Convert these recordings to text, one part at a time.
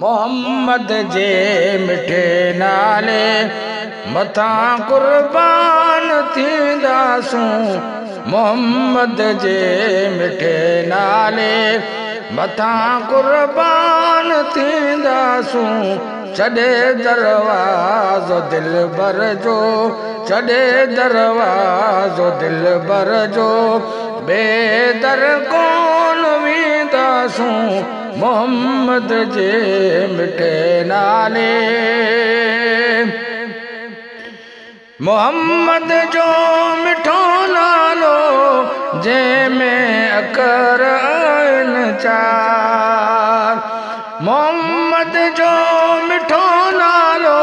मोहम्मद जे मिठे नाले मथा कुर्बान थींदासूं। मोहम्मद जे मिठे नाले मथा कुर्बान थींदासूं। छॾे दरवाज़ो दिलबर जो, छॾे दरवाज़ो दिलबर जो, बेदर कोन वेंदासूं। मोहम्मद जे मिठे नाले मोहम्मद जो मिठो नालो जंहिंमें अखर आहिनि चार। मोहम्मद जो मिठो नालो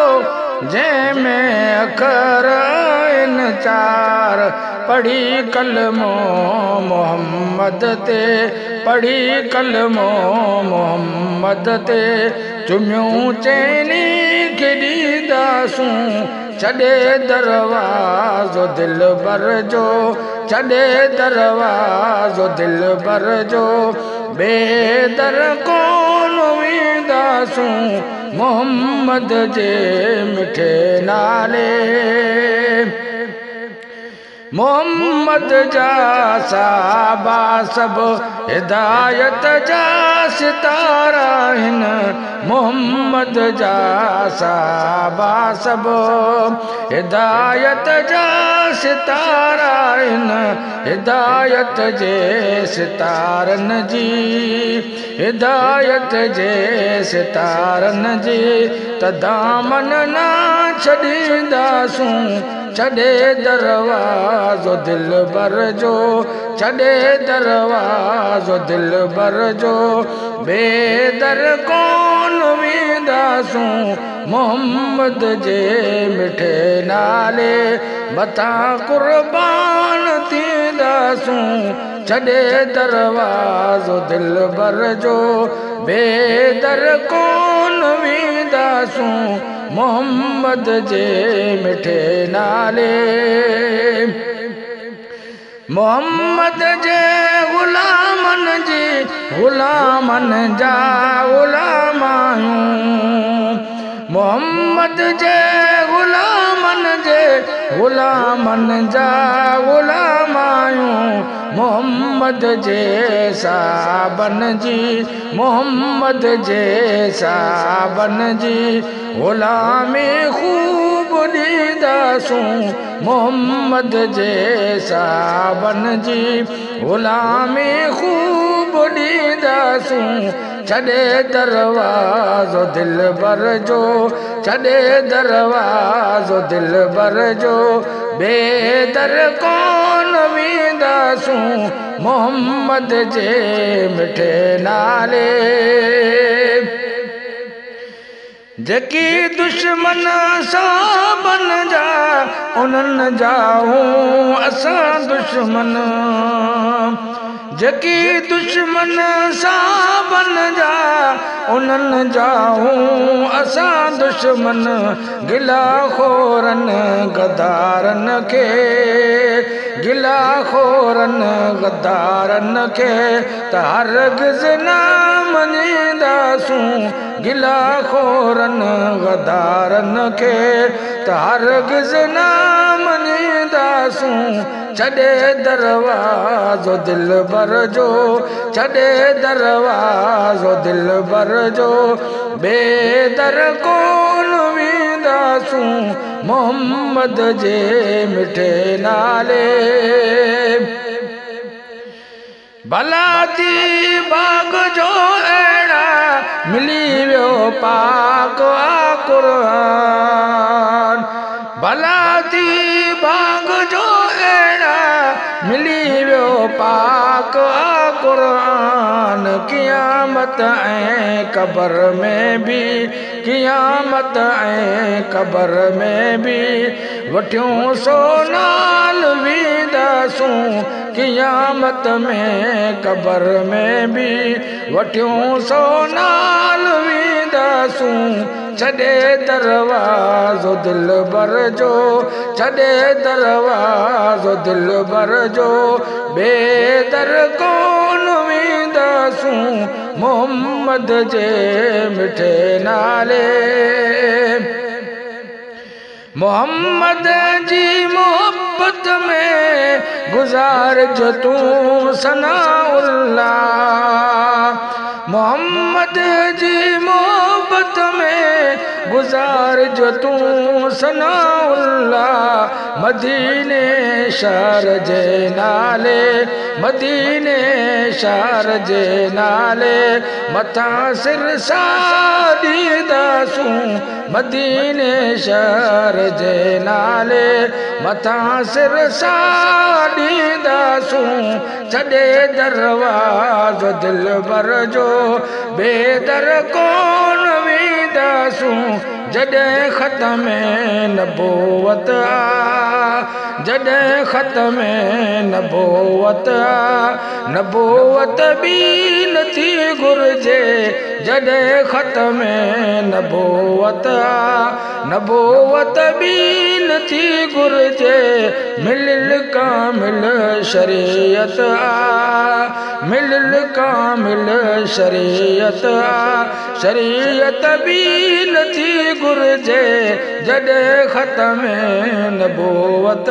जंहिंमें अखर आहिनि चार। पढ़ी कलमो मोहम्मद ते, पढ़ी कलमो मोहम्मद ते, चुमियूं चैनी खे ॾींदासूं। छॾे दरवाज़ो दिलबर जो, छॾे दरवाज़ो दिलबर जो, बेदर कोन वेंदासूं। मोहम्मद जे मिठे नाले मोहम्मद जा साहबा सभु हिदायत जा सितारा आहिनि। मोहम्मद जा साहबा सभु हिदायत जा सितारा आहिनि। हिदायत जे सितारनि जी, हिदायत जे सितारनि जी त दामन ना छॾींदासूं। छॾे दरवाज़ो दिलबर जो, छॾे दरवाज़ो दिलबर जो, बेदर कोन वेंदासूं। मोहम्मद जे मिठे नाले मथा कुर्बान थींदासूं। छॾे दरवाज़ो दिलबर जो, बेदर कोन वेंदासूं। मोहम्मद जे मिठे नाले मोहम्मद जे ग़ुलामनि जी ग़ुलामनि जा ग़ुलाम आहियूं। मोहम्मद जे ग़ुलामनि जे ग़ुलामनि जा ग़ुलाम आहियूं। मोहम्मद जे साहबनि जी, मोहम्मद जे साहबनि जी ग़ुलामी ख़ूब ॾींदासूं। मोहम्मद जे साहबनि जी ग़ुलामी ख़ूब ॾींदासूं। छॾे दरवाज़ो दिलबर जो, छॾे दरवाज़ो दिलबर जो, बेदर कोन वेंदासूं। मोहम्मद जे मिठे नाले जेकी दुश्मन साहबनि जा उन्हनि जा हूं असां दुश्मन। जेकी दुश्मन साहबनि जा उन्हनि जा हूं असां दुश्मन। गिला खोरनि गद्दारनि खे, गिला खोरनि गद्दारनि खे त हरगिज़ न मञींदासूं। गिला खोरनि गद्दारनि खे त हरगिज़ न मञींदासूं। छॾे दरवाज़ो दिलबर जो, छॾे दरवाज़ो दिलबर जो, बेदर कोन वेंदासूं। मोहम्मद जे मिठे नाले भला थी बाग जो अहिड़ा मिली वियो पाक आ क़ुरान। भला थी बाग जो अहिड़ा मिली वियो पाक आ क़ुरान। क़यामत ऐं क़बर में बि, क़यामत ऐं क़बर में बि वठियूं सो नाल वेंदासूं। क़यामत में क़बर में बि वठियूं सो नाल वेंदासूं। छॾे दरवाज़ो दिलबर जो, छॾे दरवाज़ो दिलबर जो, बेदर कोन वेंदा दसूं मोहम्मद जे मिठे नाले मोहम्मद जी मोहब्बत में गुज़ार जो तूं सनाउल्लाह मोहम्मद जी मोहब्बत में गुज़ार जो तूं सनाउल्लाह मदीने शहर जे नाले मदीने शहर जे नाले मथां सिर साड़ी दसूं मदीने शहर जे नाले मथां सिर साड़ी दसूं छॾे दरवाज़ो दिलबर जो बेदर कोन वेंदासूं जॾहिं ख़तम नबूवत जॾहिं ख़तम नबूवत नबूवत बि नथी घुरिजे जॾहिं ख़तम नबूवत नबूवत बि नथी घुरिजे मिलिल कामिल शरीयत मिलिल कामिल शरीयत शरीयत बि नथी घुरिजे जॾहिं ख़तम नबूवत